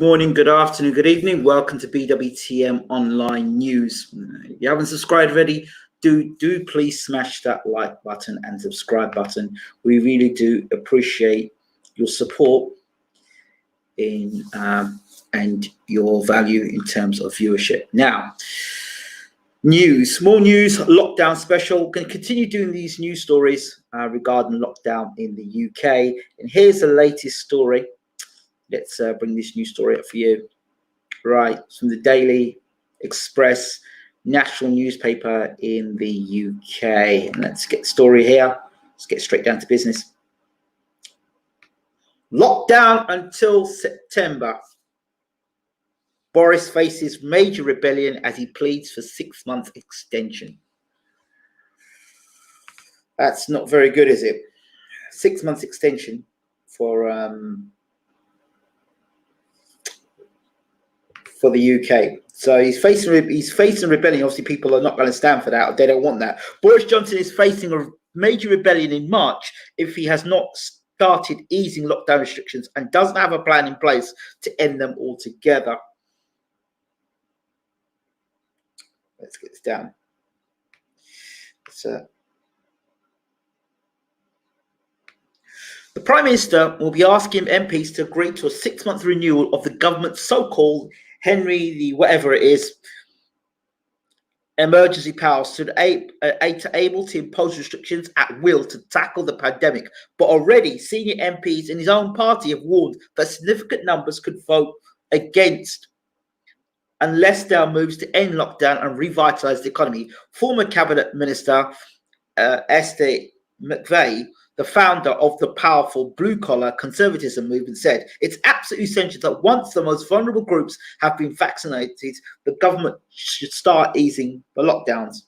morning, good afternoon, good evening. Welcome to BWTM Online News. If you haven't subscribed already, do please smash that like button and subscribe button. We really do appreciate your support and your value in terms of viewership. Now, more news, lockdown special. We're going to continue doing these news stories regarding lockdown in the UK. And here's the latest story. Let's bring this news story up for you. Right, from the Daily Express, national newspaper in the UK. And let's get the story here. Let's get straight down to business. Lockdown until September. Boris faces major rebellion as he pleads for 6 months extension. That's not very good, is it? 6 months extension for the UK. So he's facing rebellion. Obviously, people are not going to stand for that. They don't want that. Boris Johnson is facing a major rebellion in March if he has not started easing lockdown restrictions and doesn't have a plan in place to end them altogether. Let's get this down. The Prime Minister will be asking MPs to agree to a 6-month renewal of the government's so-called Henry the whatever it is emergency powers to able to impose restrictions at will to tackle the pandemic. But already senior MPs in his own party have warned that significant numbers could vote against unless there are moves to end lockdown and revitalise the economy. Former Cabinet Minister Sept, the founder of the powerful blue-collar conservatism movement, said it's absolutely essential that once the most vulnerable groups have been vaccinated, the government should start easing the lockdowns.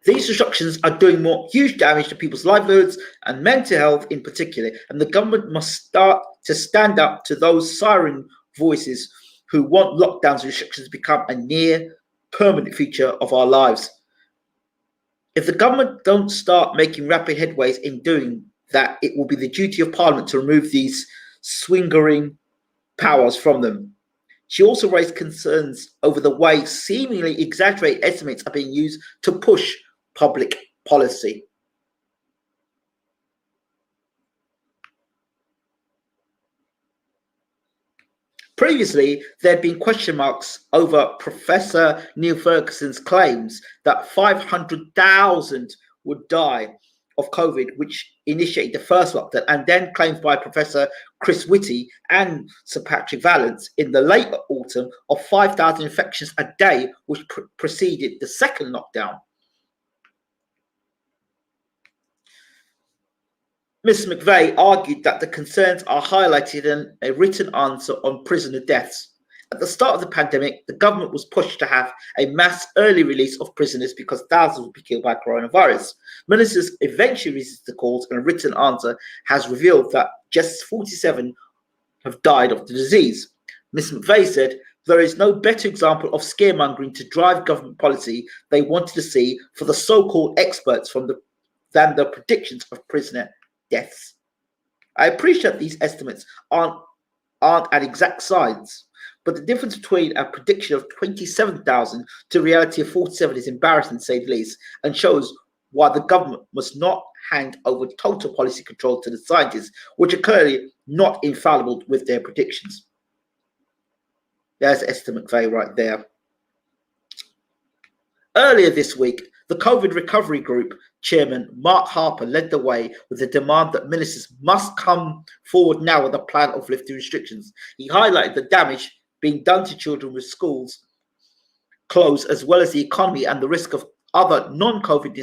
These restrictions are doing more huge damage to people's livelihoods and mental health in particular, and the government must start to stand up to those siren voices who want lockdowns and restrictions to become a near permanent feature of our lives. If the government don't start making rapid headways in doing that, it will be the duty of Parliament to remove these swingering powers from them. She also raised concerns over the way seemingly exaggerated estimates are being used to push public policy. Previously, there had been question marks over Professor Neil Ferguson's claims that 500,000 would die of COVID, which initiated the first lockdown, and then claims by Professor Chris Whitty and Sir Patrick Vallance in the late autumn of 5,000 infections a day, which preceded the second lockdown. Ms. McVeigh argued that the concerns are highlighted in a written answer on prisoner deaths. At the start of the pandemic, the government was pushed to have a mass early release of prisoners because thousands would be killed by coronavirus. Ministers eventually resisted the calls, and a written answer has revealed that just 47 have died of the disease. Ms. McVeigh said, there is no better example of scaremongering to drive government policy they wanted to see for the so-called experts than the predictions of prisoner deaths. I appreciate these estimates aren't at exact science, but the difference between a prediction of 27,000 to reality of 47 is embarrassing, to say the least, and shows why the government must not hand over total policy control to the scientists, which are clearly not infallible with their predictions. There's Esther McVeigh right there. Earlier this week, the COVID Recovery Group chairman Mark Harper led the way with the demand that ministers must come forward now with a plan of lifting restrictions. He highlighted the damage being done to children with schools closed, as well as the economy and the risk of other non-COVID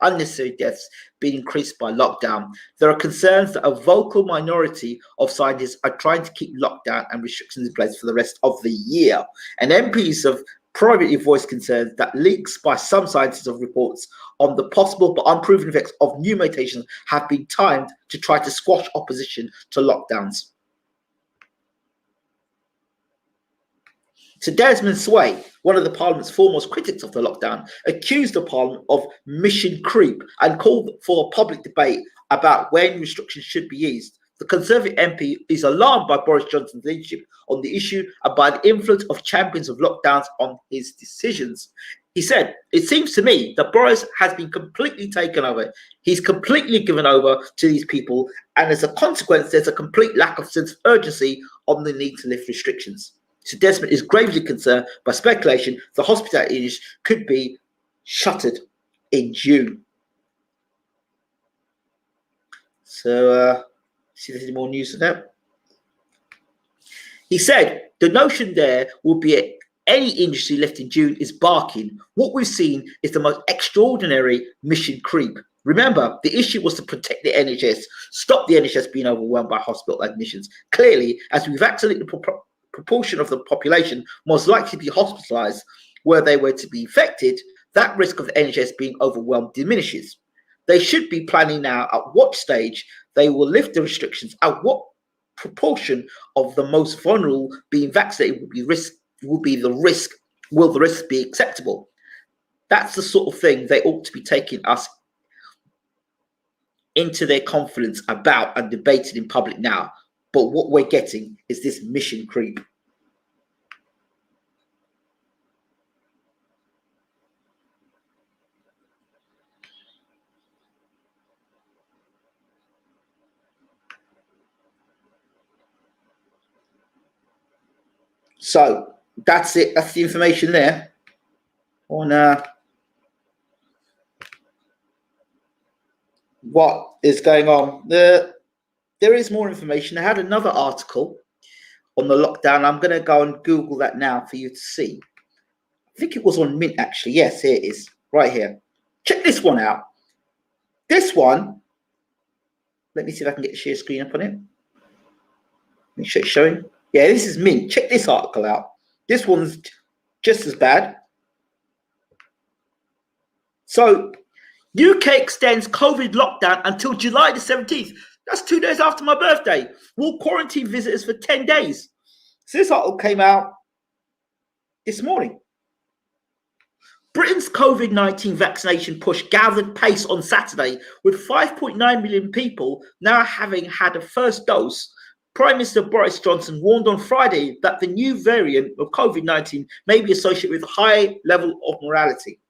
unnecessary deaths being increased by lockdown. There are concerns that a vocal minority of scientists are trying to keep lockdown and restrictions in place for the rest of the year, and MPs have privately voiced concerns that leaks by some scientists of reports on the possible but unproven effects of new mutations have been timed to try to squash opposition to lockdowns. Sir Desmond Sway, one of the Parliament's foremost critics of the lockdown, accused the Parliament of mission creep and called for a public debate about when restrictions should be eased. The Conservative MP is alarmed by Boris Johnson's leadership on the issue and by the influence of champions of lockdowns on his decisions. He said, "It seems to me that Boris has been completely taken over. He's completely given over to these people, and as a consequence, there's a complete lack of sense of urgency on the need to lift restrictions." Sir Desmond is gravely concerned by speculation the hospitality industry could be shuttered in June. So, see if there's any more news of that. He said, "The notion there will be any industry left in June is barking. What we've seen is the most extraordinary mission creep. Remember, the issue was to protect the NHS, stop the NHS being overwhelmed by hospital admissions. Clearly, as we vaccinate the proportion of the population most likely to be hospitalised where they were to be infected, that risk of the NHS being overwhelmed diminishes. They should be planning now at what stage they will lift the restrictions, at what proportion of the most vulnerable being vaccinated will the risk be acceptable. That's the sort of thing they ought to be taking us into their confidence about and debated in public now. But what we're getting is this mission creep." So that's it. That's the information there on what is going on. There is more information. I had another article on the lockdown. I'm going to go and Google that now for you to see. I think it was on Mint, actually. Yes, here it is, right here. Check this one out. This one, let me see if I can get the share screen up on it. Make sure it's showing. Yeah, this is Mint. Check this article out. This one's just as bad. So, UK extends COVID lockdown until July the 17th. That's 2 days after my birthday. Will quarantine visitors for 10 days. So this article came out this morning. Britain's COVID-19 vaccination push gathered pace on Saturday, with 5.9 million people now having had a first dose. Prime Minister Boris Johnson warned on Friday that the new variant of COVID-19 may be associated with a high level of mortality.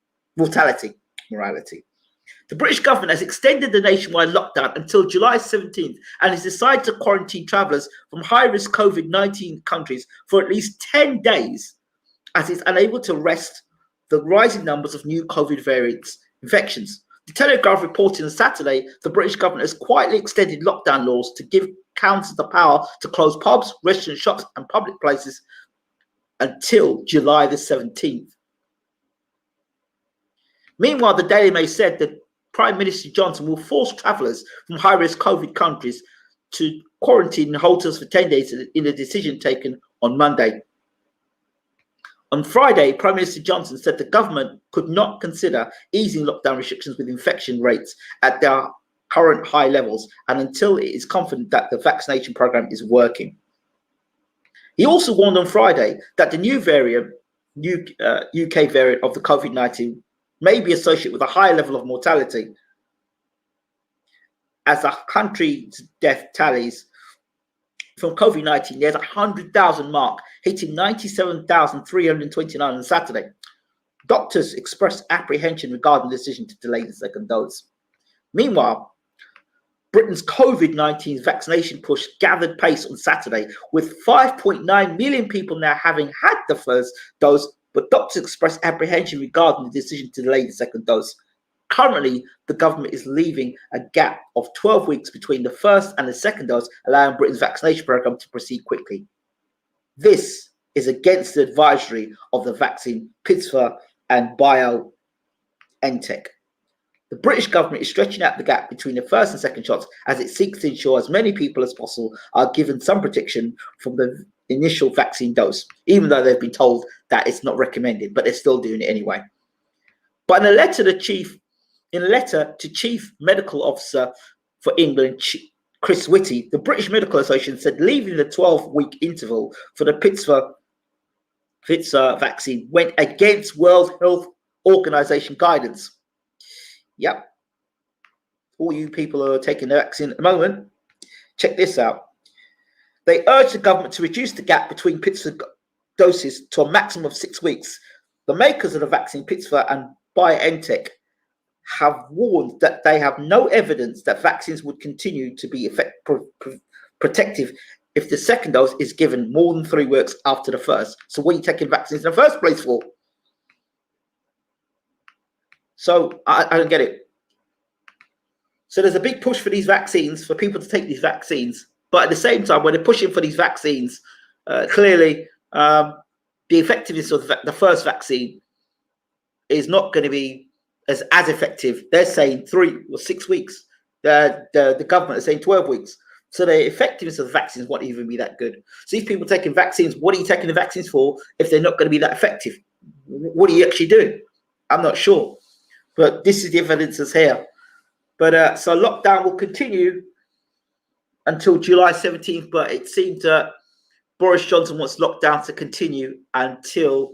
The British government has extended the nationwide lockdown until July 17th and has decided to quarantine travellers from high-risk COVID-19 countries for at least 10 days, as it's unable to arrest the rising numbers of new COVID variants infections. The Telegraph reported on Saturday the British government has quietly extended lockdown laws to give councils the power to close pubs, restaurants, shops and public places until July the 17th. Meanwhile, the Daily Mail said that Prime Minister Johnson will force travellers from high-risk COVID countries to quarantine in hotels for 10 days in a decision taken on Monday. On Friday, Prime Minister Johnson said the government could not consider easing lockdown restrictions with infection rates at their current high levels and until it is confident that the vaccination programme is working. He also warned on Friday that the new variant, UK variant of the COVID-19 may be associated with a high level of mortality, as the country's death tallies from COVID-19 there's 100,000 mark, hitting 97,329 on Saturday. Doctors expressed apprehension regarding the decision to delay the second dose. Meanwhile, Britain's COVID-19 vaccination push gathered pace on Saturday, with 5.9 million people now having had the first dose, but doctors expressed apprehension regarding the decision to delay the second dose. Currently, the government is leaving a gap of 12 weeks between the first and the second dose, allowing Britain's vaccination programme to proceed quickly. This is against the advisory of the vaccine Pfizer and BioNTech. The British government is stretching out the gap between the first and second shots as it seeks to ensure as many people as possible are given some protection from the initial vaccine dose, even though they've been told that it's not recommended, but they're still doing it anyway. But in a letter to Chief Medical Officer for England, Chris Whitty, the British Medical Association said leaving the 12-week interval for the Pfizer vaccine went against World Health Organization guidance. Yep. All you people who are taking the vaccine at the moment, Check this out. They urge the government to reduce the gap between Pfizer doses to a maximum of 6 weeks. The makers of the vaccine, Pfizer and BioNTech, have warned that they have no evidence that vaccines would continue to be protective if the second dose is given more than 3 weeks after the first. So what are you taking vaccines in the first place for? So I don't get it. So there's a big push for these vaccines, for people to take these vaccines. But at the same time, when they're pushing for these vaccines, clearly the effectiveness of the first vaccine is not going to be as effective. They're saying 3 or 6 weeks. The government is saying 12 weeks. So the effectiveness of the vaccines won't even be that good. So these people taking vaccines, what are you taking the vaccines for if they're not going to be that effective? What are you actually doing? I'm not sure. But this is the evidence that's here. But so lockdown will continue until July 17th. But it seems that Boris Johnson wants lockdown to continue until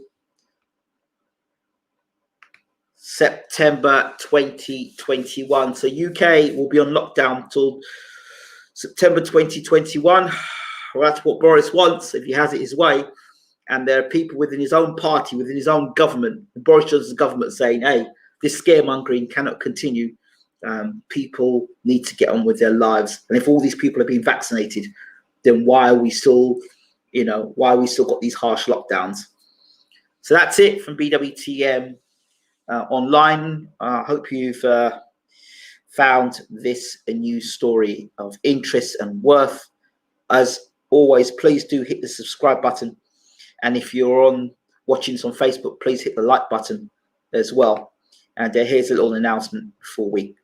September 2021. So UK will be on lockdown till September 2021. Well, that's what Boris wants if he has it his way. And there are people within his own party, within his own government, Boris Johnson's government, saying, hey, this scaremongering cannot continue. People need to get on with their lives. And if all these people have been vaccinated, then why are we still, got these harsh lockdowns? So that's it from BWTM online. I hope you've found this a news story of interest and worth. As always, please do hit the subscribe button. And if you're watching this on Facebook, please hit the like button as well. And here's a little announcement before we